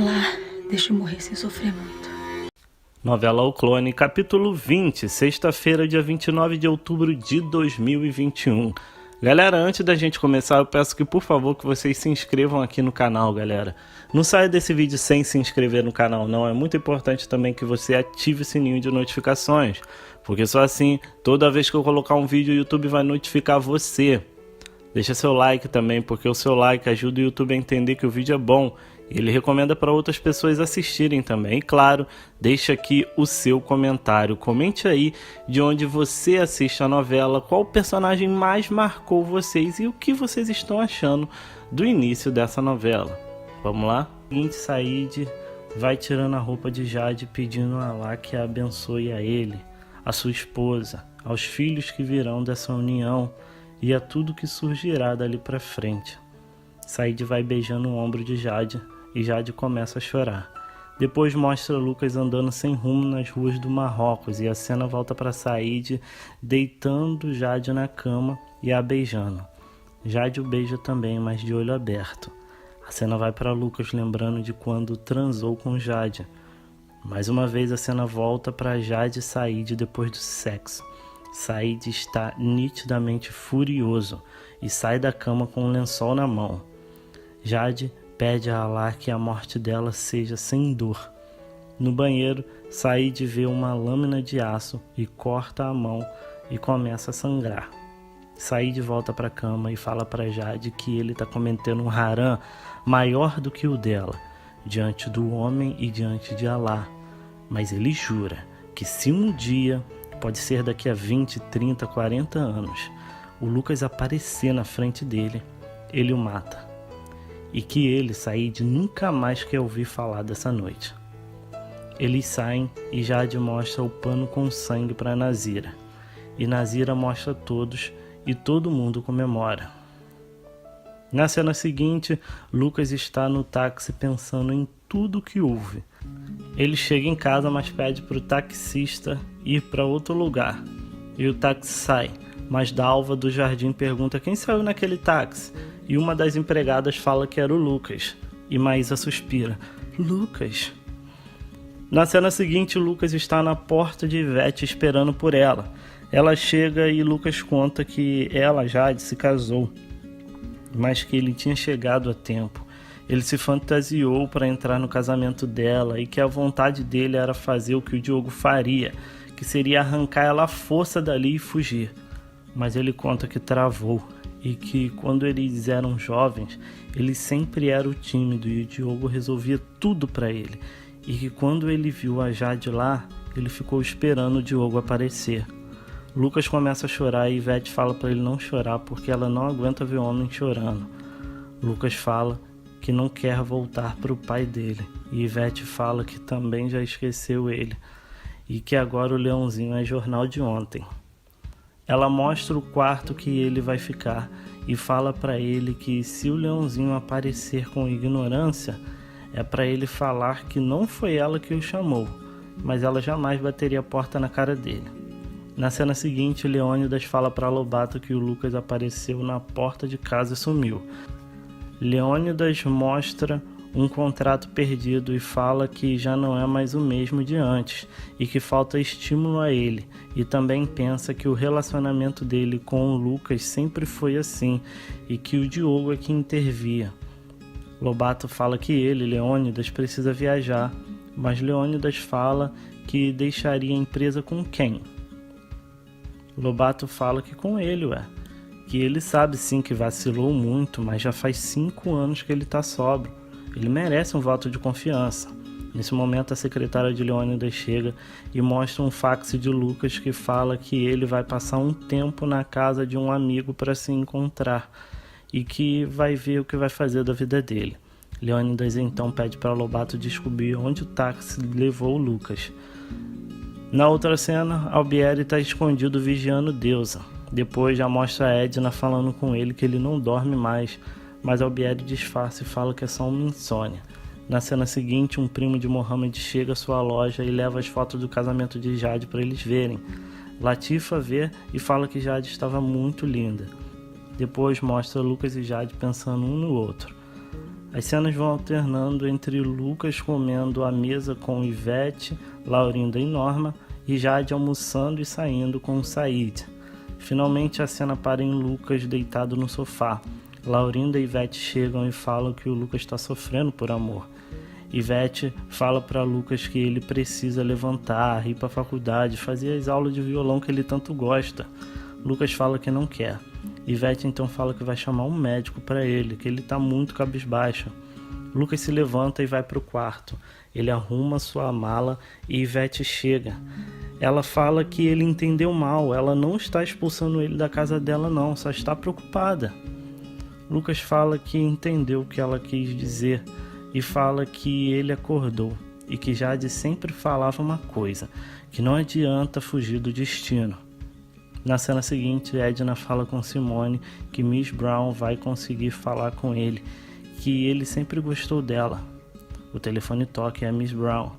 lá, deixa eu morrer sem sofrer muito. Novela O Clone, capítulo 20, sexta-feira, dia 29 de outubro de 2021. Galera, antes da gente começar, eu peço que, por favor, que vocês se inscrevam aqui no canal, galera. Não saia desse vídeo sem se inscrever no canal, não. É muito importante também que você ative o sininho de notificações, porque só assim, toda vez que eu colocar um vídeo, o YouTube vai notificar você. Deixa seu like também, porque o seu like ajuda o YouTube a entender que o vídeo é bom. Ele recomenda para outras pessoas assistirem também. E claro, deixa aqui o seu comentário. Comente aí de onde você assiste a novela, qual personagem mais marcou vocês e o que vocês estão achando do início dessa novela. Vamos lá? Seguinte, Said vai tirando a roupa de Jade, pedindo a Allah que a abençoe a ele, a sua esposa, aos filhos que virão dessa união e a tudo que surgirá dali para frente. Said vai beijando o ombro de Jade e Jade começa a chorar. Depois mostra Lucas andando sem rumo nas ruas do Marrocos e a cena volta para Said deitando Jade na cama e a beijando. Jade o beija também, mas de olho aberto. A cena vai para Lucas lembrando de quando transou com Jade. Mais uma vez a cena volta para Jade e Said depois do sexo. Said está nitidamente furioso e sai da cama com um lençol na mão. Jade pede a Allah que a morte dela seja sem dor. No banheiro, Said vê uma lâmina de aço e corta a mão e começa a sangrar. Said volta para a cama e fala para Jade que ele está cometendo um haram maior do que o dela, diante do homem e diante de Allah. Mas ele jura que se um dia, pode ser daqui a 20, 30, 40 anos, o Lucas aparecer na frente dele, ele o mata. E que ele, Said, nunca mais quer ouvir falar dessa noite. Eles saem e Jade mostra o pano com sangue para Nazira. E Nazira mostra a todos e todo mundo comemora. Na cena seguinte, Lucas está no táxi pensando em tudo o que houve. Ele chega em casa, mas pede para o taxista ir para outro lugar. E o táxi sai, mas Dalva do jardim pergunta quem saiu naquele táxi. E uma das empregadas fala que era o Lucas. E Maísa suspira. Lucas? Na cena seguinte, Lucas está na porta de Ivete esperando por ela. Ela chega e Lucas conta que ela, Jade, se casou, mas que ele tinha chegado a tempo. Ele se fantasiou para entrar no casamento dela e que a vontade dele era fazer o que o Diogo faria, que seria arrancar ela à força dali e fugir. Mas ele conta que travou e que quando eles eram jovens, ele sempre era o tímido e o Diogo resolvia tudo para ele. E que quando ele viu a Jade lá, ele ficou esperando o Diogo aparecer. Lucas começa a chorar e Ivete fala para ele não chorar porque ela não aguenta ver homem chorando. Lucas fala que não quer voltar para o pai dele e Ivete fala que também já esqueceu ele e que agora o Leãozinho é jornal de ontem. Ela mostra o quarto que ele vai ficar e fala para ele que se o Leãozinho aparecer com ignorância, é para ele falar que não foi ela que o chamou, mas ela jamais bateria a porta na cara dele. Na cena seguinte, Leônidas fala para Lobato que o Lucas apareceu na porta de casa e sumiu. Leônidas mostra um contrato perdido e fala que já não é mais o mesmo de antes e que falta estímulo a ele, e também pensa que o relacionamento dele com o Lucas sempre foi assim e que o Diogo é que intervia. Lobato fala que ele, Leônidas, precisa viajar, mas Leônidas fala que deixaria a empresa com quem? Lobato fala que com ele, que ele sabe sim que vacilou muito, mas já faz 5 anos que ele está sóbrio. Ele merece um voto de confiança. Nesse momento a secretária de Leônidas chega e mostra um fax de Lucas que fala que ele vai passar um tempo na casa de um amigo para se encontrar e que vai ver o que vai fazer da vida dele. Leônidas então pede para Lobato descobrir onde o táxi levou o Lucas. Na outra cena, Albieri está escondido vigiando Deusa. Depois já mostra a Edna falando com ele que ele não dorme mais, mas Albieri disfarça e fala que é só uma insônia. Na cena seguinte, um primo de Mohamed chega à sua loja e leva as fotos do casamento de Jade para eles verem. Latifa vê e fala que Jade estava muito linda. Depois mostra Lucas e Jade pensando um no outro. As cenas vão alternando entre Lucas comendo à mesa com Ivete, Laurinda e Norma, e Jade almoçando e saindo com Said. Finalmente a cena para em Lucas deitado no sofá. Laurinda e Ivete chegam e falam que o Lucas está sofrendo por amor. Ivete fala para Lucas que ele precisa levantar, ir para a faculdade, fazer as aulas de violão que ele tanto gosta. Lucas fala que não quer. Ivete então fala que vai chamar um médico para ele, que ele está muito cabisbaixo. Lucas se levanta e vai para o quarto. Ele arruma sua mala e Ivete chega. Ela fala que ele entendeu mal, ela não está expulsando ele da casa dela não, só está preocupada. Lucas fala que entendeu o que ela quis dizer e fala que ele acordou e que Jade sempre falava uma coisa, que não adianta fugir do destino. Na cena seguinte, Edna fala com Simone que Miss Brown vai conseguir falar com ele, que ele sempre gostou dela. O telefone toca e é Miss Brown,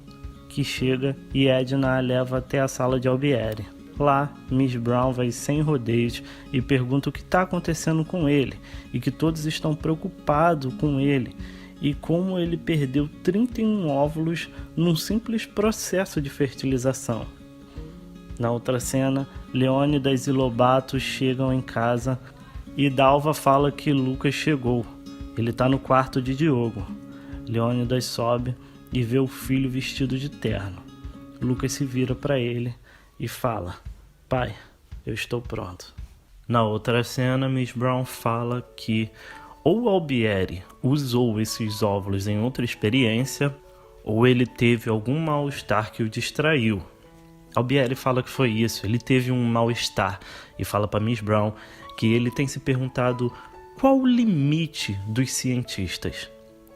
que chega e Edna a leva até a sala de Albieri. Lá, Miss Brown vai sem rodeios e pergunta o que está acontecendo com ele e que todos estão preocupados com ele e como ele perdeu 31 óvulos num simples processo de fertilização. Na outra cena, Leônidas e Lobato chegam em casa e Dalva fala que Lucas chegou. Ele está no quarto de Diogo. Leônidas sobe e vê o filho vestido de terno. Lucas se vira para ele e fala: "Pai, eu estou pronto." Na outra cena, Miss Brown fala que ou Albieri usou esses óvulos em outra experiência, ou ele teve algum mal-estar que o distraiu. Albieri fala que foi isso, ele teve um mal-estar e fala para Miss Brown que ele tem se perguntado qual o limite dos cientistas.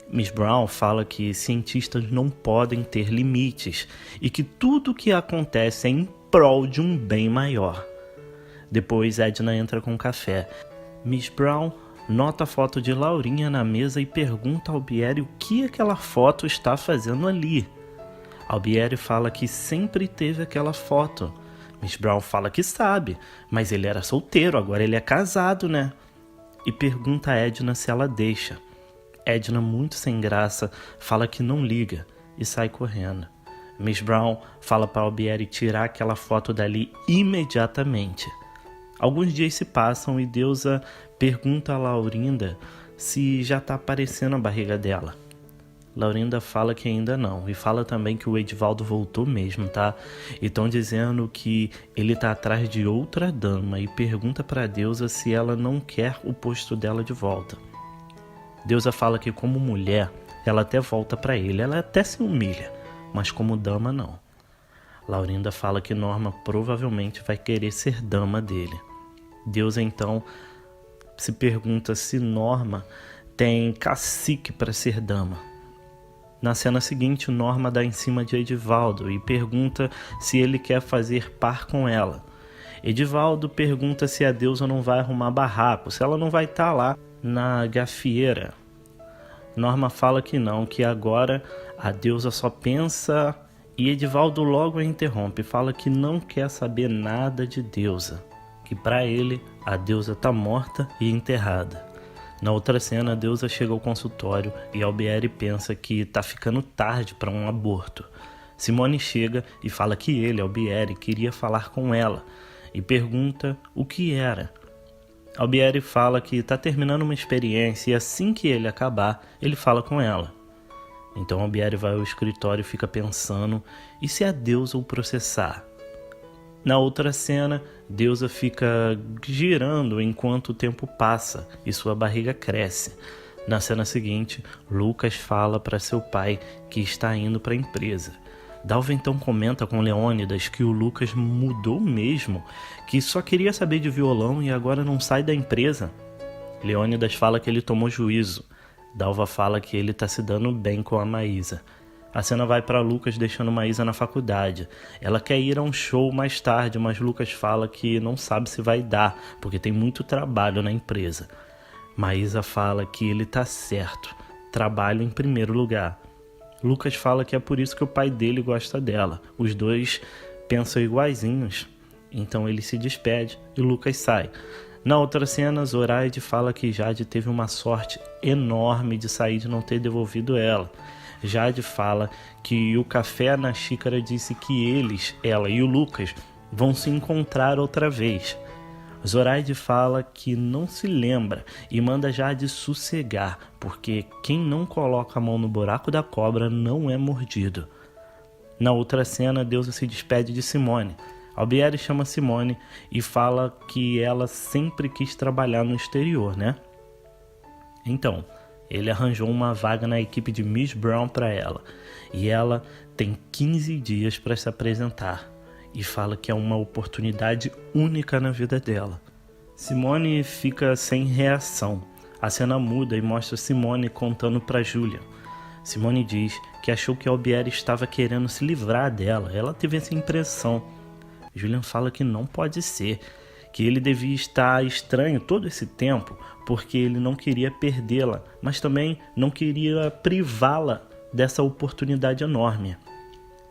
Miss Brown fala que cientistas não podem ter limites e que tudo o que acontece é em prol de um bem maior. Depois Edna entra com café. Miss Brown nota a foto de Laurinha na mesa e pergunta a Albieri o que aquela foto está fazendo ali. Albieri fala que sempre teve aquela foto. Miss Brown fala que sabe, mas ele era solteiro, agora ele é casado, né? E pergunta a Edna se ela deixa. Edna, muito sem graça, fala que não liga e sai correndo. Miss Brown fala para Albieri tirar aquela foto dali imediatamente. Alguns dias se passam e Deusa pergunta a Laurinda se já está aparecendo a barriga dela. Laurinda fala que ainda não, e fala também que o Edivaldo voltou mesmo, tá? E estão dizendo que ele tá atrás de outra dama e pergunta pra Deusa se ela não quer o posto dela de volta. Deusa fala que como mulher, ela até volta pra ele, ela até se humilha, mas como dama não. Laurinda fala que Norma provavelmente vai querer ser dama dele. Deusa então se pergunta se Norma tem cacique para ser dama. Na cena seguinte, Norma dá em cima de Edivaldo e pergunta se ele quer fazer par com ela. Edivaldo pergunta se a Deusa não vai arrumar barraco, se ela não vai estar lá na gafieira. Norma fala que não, que agora a Deusa só pensa, e Edivaldo logo a interrompe, fala que não quer saber nada de Deusa, que para ele a Deusa tá morta e enterrada. Na outra cena, a Deusa chega ao consultório e Albieri pensa que tá ficando tarde para um aborto. Simone chega e fala que ele, Albieri, queria falar com ela e pergunta o que era. Albieri fala que está terminando uma experiência e assim que ele acabar, ele fala com ela. Então Albieri vai ao escritório e fica pensando, e se a Deusa o processar? Na outra cena, Deusa fica girando enquanto o tempo passa e sua barriga cresce. Na cena seguinte, Lucas fala para seu pai que está indo para a empresa. Dalva então comenta com Leônidas que o Lucas mudou mesmo, que só queria saber de violão e agora não sai da empresa. Leônidas fala que ele tomou juízo. Dalva fala que ele está se dando bem com a Maísa. A cena vai para Lucas deixando Maísa na faculdade. Ela quer ir a um show mais tarde, mas Lucas fala que não sabe se vai dar, porque tem muito trabalho na empresa. Maísa fala que ele tá certo, trabalho em primeiro lugar. Lucas fala que é por isso que o pai dele gosta dela. Os dois pensam iguaizinhos. Então ele se despede e Lucas sai. Na outra cena, Zoraide fala que Jade teve uma sorte enorme de Said não ter devolvido ela. Jade fala que o café na xícara disse que eles, ela e o Lucas, vão se encontrar outra vez. Zoraide fala que não se lembra e manda Jade sossegar, porque quem não coloca a mão no buraco da cobra não é mordido. Na outra cena, Deusa se despede de Simone. Albieri chama Simone e fala que ela sempre quis trabalhar no exterior, né? Então, ele arranjou uma vaga na equipe de Miss Brown para ela. E ela tem 15 dias para se apresentar. E fala que é uma oportunidade única na vida dela. Simone fica sem reação. A cena muda e mostra Simone contando para Julia. Simone diz que achou que Albieri estava querendo se livrar dela. Ela teve essa impressão. Julian fala que não pode ser, que ele devia estar estranho todo esse tempo, porque ele não queria perdê-la, mas também não queria privá-la dessa oportunidade enorme.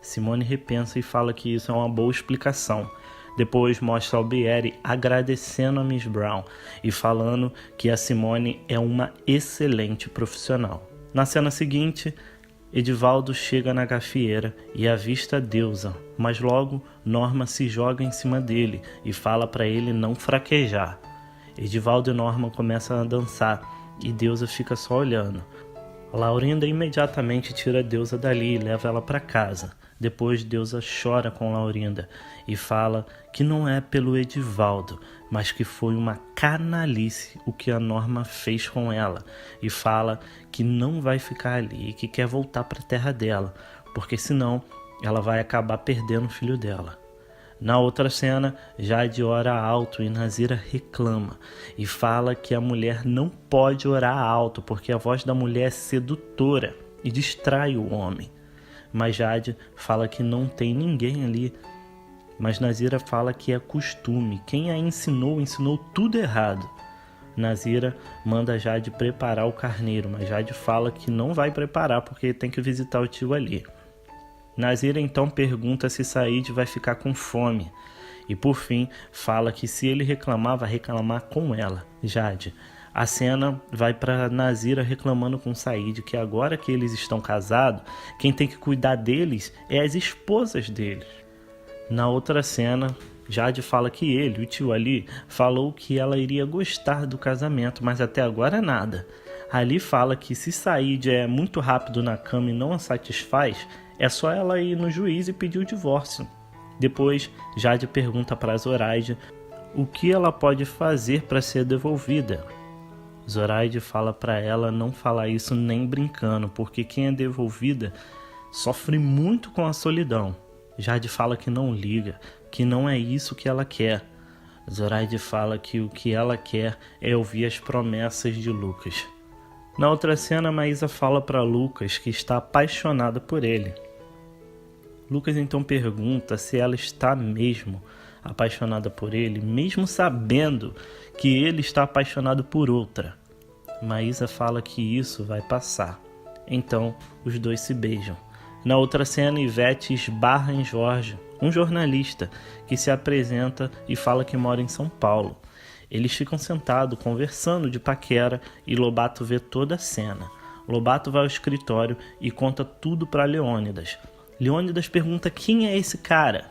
Simone repensa e fala que isso é uma boa explicação. Depois mostra Albieri agradecendo a Miss Brown e falando que a Simone é uma excelente profissional. Na cena seguinte, Edivaldo chega na gafieira e avista a Deusa, mas logo Norma se joga em cima dele e fala para ele não fraquejar. Edivaldo e Norma começam a dançar e Deusa fica só olhando. Laurinda imediatamente tira a Deusa dali e leva ela para casa. Depois Deusa chora com Laurinda e fala que não é pelo Edivaldo, mas que foi uma canalice o que a Norma fez com ela. E fala que não vai ficar ali e que quer voltar para a terra dela, porque senão ela vai acabar perdendo o filho dela. Na outra cena, Jade ora alto e Nazira reclama e fala que a mulher não pode orar alto porque a voz da mulher é sedutora e distrai o homem. Mas Jade fala que não tem ninguém ali. Mas Nazira fala que é costume. Quem a ensinou tudo errado. Nazira manda Jade preparar o carneiro, mas Jade fala que não vai preparar porque tem que visitar o tio ali. Nazira então pergunta se Said vai ficar com fome. E por fim fala que se ele reclamar, vai reclamar com ela, Jade. A cena vai para Nazira reclamando com Said que agora que eles estão casados, quem tem que cuidar deles é as esposas deles. Na outra cena, Jade fala que ele, o tio Ali, falou que ela iria gostar do casamento, mas até agora nada. Ali fala que se Said é muito rápido na cama e não a satisfaz, é só ela ir no juiz e pedir o divórcio. Depois, Jade pergunta para Zoraide o que ela pode fazer para ser devolvida. Zoraide fala para ela não falar isso nem brincando, porque quem é devolvida sofre muito com a solidão. Jade fala que não liga, que não é isso que ela quer. Zoraide fala que o que ela quer é ouvir as promessas de Lucas. Na outra cena, Maísa fala para Lucas que está apaixonada por ele. Lucas então pergunta se ela está mesmo apaixonada por ele, mesmo sabendo que ele está apaixonado por outra. Maísa fala que isso vai passar. Então, os dois se beijam. Na outra cena, Ivete esbarra em Jorge, um jornalista que se apresenta e fala que mora em São Paulo. Eles ficam sentados, conversando de paquera e Lobato vê toda a cena. Lobato vai ao escritório e conta tudo para Leônidas. Leônidas pergunta quem é esse cara.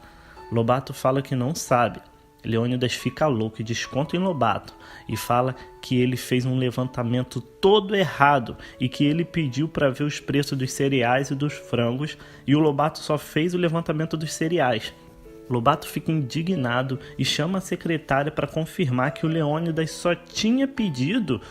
Lobato fala que não sabe. Leônidas fica louco e desconta em Lobato e fala que ele fez um levantamento todo errado e que ele pediu para ver os preços dos cereais e dos frangos e o Lobato só fez o levantamento dos cereais. Lobato fica indignado e chama a secretária para confirmar que o Leônidas só tinha pedido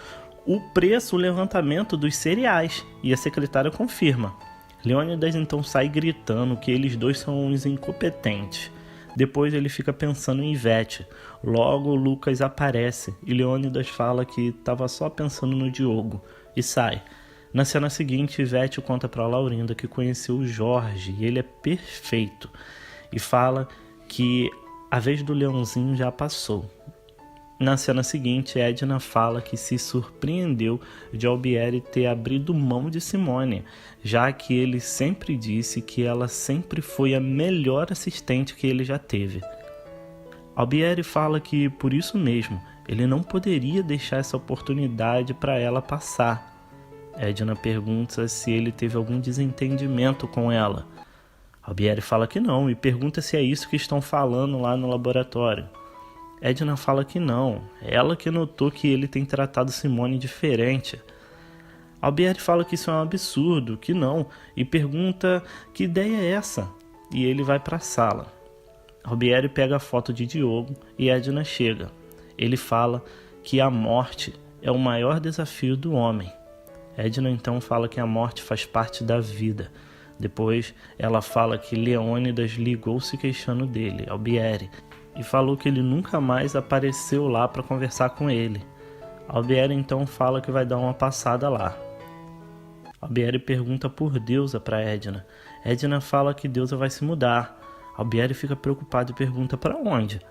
o preço, o levantamento dos cereais, e a secretária confirma. Leônidas então sai gritando que eles dois são uns incompetentes. Depois ele fica pensando em Ivete. Logo Lucas aparece e Leônidas fala que estava só pensando no Diogo e sai. Na cena seguinte, Ivete conta para Laurinda que conheceu o Jorge e ele é perfeito. E fala que a vez do Leãozinho já passou. Na cena seguinte, Edna fala que se surpreendeu de Albieri ter abrido mão de Simone, já que ele sempre disse que ela sempre foi a melhor assistente que ele já teve. Albieri fala que, por isso mesmo, Ele não poderia deixar essa oportunidade para ela passar. Edna pergunta se ele teve algum desentendimento com ela. Albieri fala que não e pergunta se é isso que estão falando lá no laboratório. Edna fala que não, ela que notou que ele tem tratado Simone diferente. Albieri fala que isso é um absurdo, que não, e pergunta que ideia é essa, e ele vai para a sala. Albieri pega a foto de Diogo e Edna chega. Ele fala que a morte é o maior desafio do homem. Edna então fala que a morte faz parte da vida. Depois ela fala que Leônidas ligou se queixando dele, Albieri, e falou que ele nunca mais apareceu lá para conversar com ele. Albieri então fala que vai dar uma passada lá. Albieri pergunta por Deusa para Edna. Edna fala que Deusa vai se mudar. Albieri fica preocupado e pergunta para onde.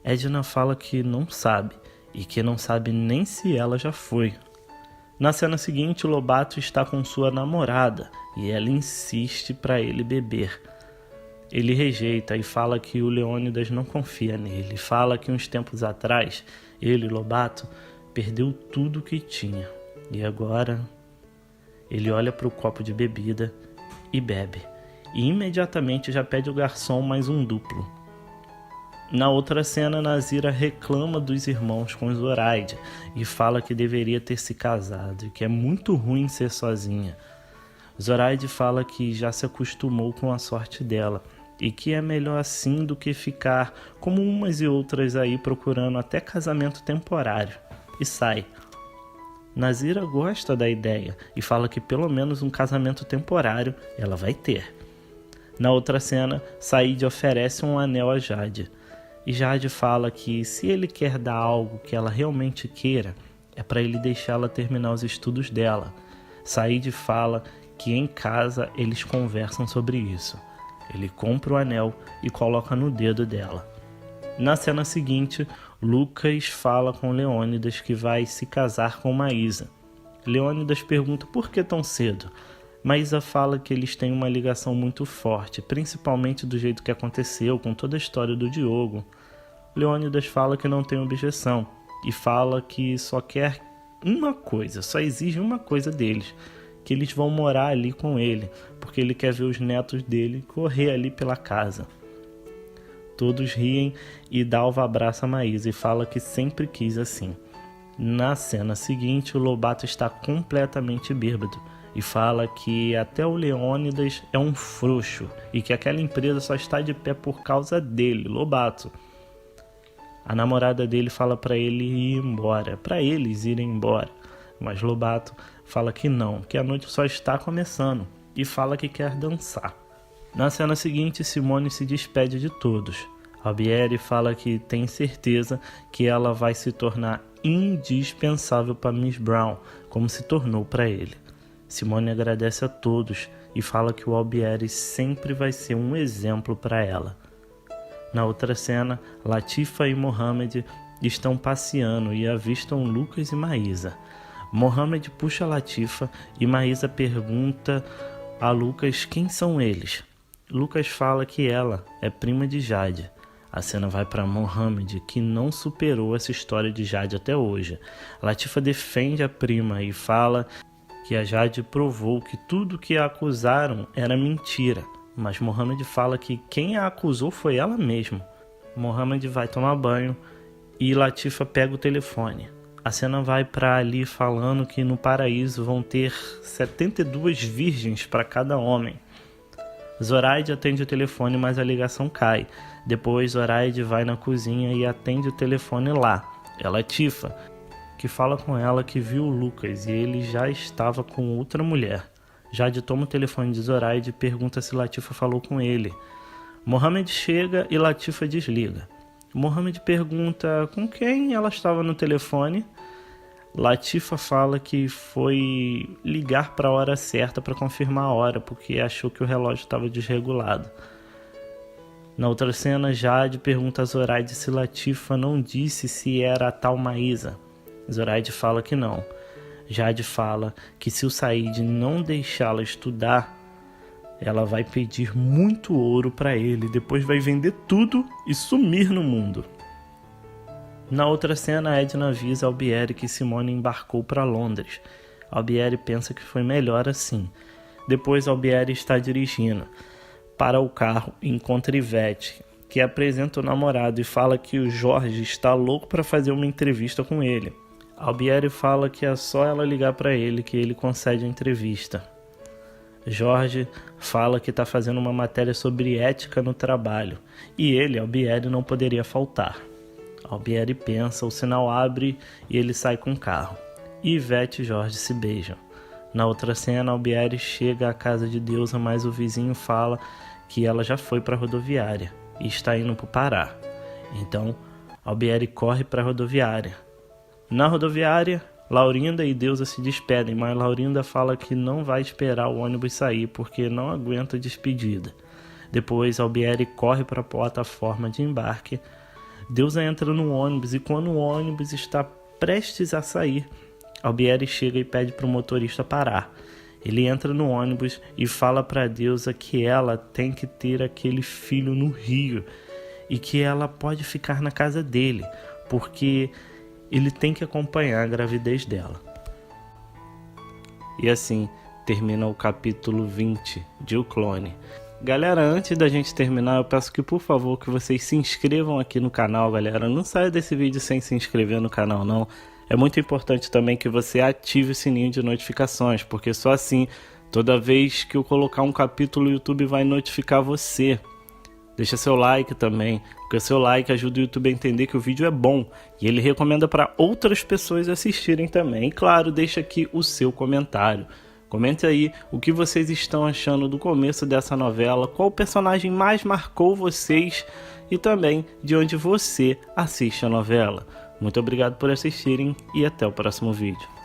Edna fala que não sabe, e que não sabe nem se ela já foi. Na cena seguinte, Lobato está com sua namorada, e ela insiste para ele beber. Ele rejeita e fala que o Leônidas não confia nele. Fala que uns tempos atrás, ele, Lobato, perdeu tudo o que tinha. E agora, ele olha para o copo de bebida e bebe. E imediatamente já pede ao garçom mais um duplo. Na outra cena, Nazira reclama dos irmãos com Zoraide e fala que deveria ter se casado e que é muito ruim ser sozinha. Zoraide fala que já se acostumou com a sorte dela e que é melhor assim do que ficar como umas e outras aí procurando até casamento temporário, e sai. Nazira gosta da ideia e fala que pelo menos um casamento temporário ela vai ter. Na outra cena, Said oferece um anel a Jade. E Jade fala que se ele quer dar algo que ela realmente queira, é para ele deixá-la terminar os estudos dela. Said fala que em casa eles conversam sobre isso. Ele compra o anel e coloca no dedo dela. Na cena seguinte, Lucas fala com Leônidas que vai se casar com Maísa. Leônidas pergunta por que tão cedo. Maísa fala que eles têm uma ligação muito forte, principalmente do jeito que aconteceu com toda a história do Diogo. Leônidas fala que não tem objeção e fala que só quer uma coisa, só exige uma coisa deles, que eles vão morar ali com ele, porque ele quer ver os netos dele correr ali pela casa. Todos riem e Dalva abraça Maísa e fala que sempre quis assim. Na cena seguinte, o Lobato está completamente bêbado e fala que até o Leônidas é um frouxo e que aquela empresa só está de pé por causa dele, Lobato. A namorada dele fala para ele ir embora, para eles irem embora, mas Lobato fala que não, que a noite só está começando e fala que quer dançar. Na cena seguinte, Simone se despede de todos. Albieri fala que tem certeza que ela vai se tornar indispensável para Miss Brown, como se tornou para ele. Simone agradece a todos e fala que o Albieri sempre vai ser um exemplo para ela. Na outra cena, Latifa e Mohamed estão passeando e avistam Lucas e Maísa. Mohamed puxa Latifa e Maísa pergunta a Lucas quem são eles. Lucas fala que ela é prima de Jade. A cena vai para Mohamed, que não superou essa história de Jade até hoje. Latifa defende a prima e fala que a Jade provou que tudo que a acusaram era mentira. Mas Mohamed fala que quem a acusou foi ela mesma. Mohamed vai tomar banho e Latifa pega o telefone. A cena vai para Ali falando que no paraíso vão ter 72 virgens para cada homem. Zoraide atende o telefone, mas a ligação cai. Depois Zoraide vai na cozinha e atende o telefone lá. É Latifa, que fala com ela que viu o Lucas e ele já estava com outra mulher. Jade toma o telefone de Zoraide e pergunta se Latifa falou com ele. Mohamed chega e Latifa desliga. Mohamed pergunta com quem ela estava no telefone. Latifa fala que foi ligar para a hora certa para confirmar a hora, porque achou que o relógio estava desregulado. Na outra cena, Jade pergunta a Zoraide se Latifa não disse se era a tal Maísa. Zoraide fala que não. Jade fala que se o Said não deixá-la estudar, ela vai pedir muito ouro para ele, depois vai vender tudo e sumir no mundo. Na outra cena, Edna avisa Albieri que Simone embarcou para Londres. Albieri pensa que foi melhor assim. Depois, Albieri está dirigindo. Para o carro, encontra Yvette, que apresenta o namorado e fala que o Jorge está louco para fazer uma entrevista com ele. Albieri fala que é só ela ligar para ele que ele concede a entrevista. Jorge fala que está fazendo uma matéria sobre ética no trabalho e ele, Albieri, não poderia faltar. Albieri pensa, o sinal abre e ele sai com o carro. Yvette e Jorge se beijam. Na outra cena, Albieri chega à casa de Deusa, mas o vizinho fala que ela já foi para a rodoviária e está indo para o Pará. Então, Albieri corre para a rodoviária. Na rodoviária, Laurinda e Deusa se despedem, mas Laurinda fala que não vai esperar o ônibus sair porque não aguenta a despedida. Depois, Albieri corre para a plataforma de embarque. Deusa entra no ônibus e quando o ônibus está prestes a sair, Albieri chega e pede para o motorista parar. Ele entra no ônibus e fala para Deusa que ela tem que ter aquele filho no Rio e que ela pode ficar na casa dele, porque ele tem que acompanhar a gravidez dela. E assim termina o capítulo 20 de O Clone. Galera, antes da gente terminar, eu peço que por favor que vocês se inscrevam aqui no canal, galera. Não saia desse vídeo sem se inscrever no canal, não. É muito importante também que você ative o sininho de notificações, porque só assim, toda vez que eu colocar um capítulo, o YouTube vai notificar você. Deixa seu like também, porque o seu like ajuda o YouTube a entender que o vídeo é bom e ele recomenda para outras pessoas assistirem também. E claro, deixa aqui o seu comentário. Comente aí o que vocês estão achando do começo dessa novela, qual personagem mais marcou vocês e também de onde você assiste a novela. Muito obrigado por assistirem e até o próximo vídeo.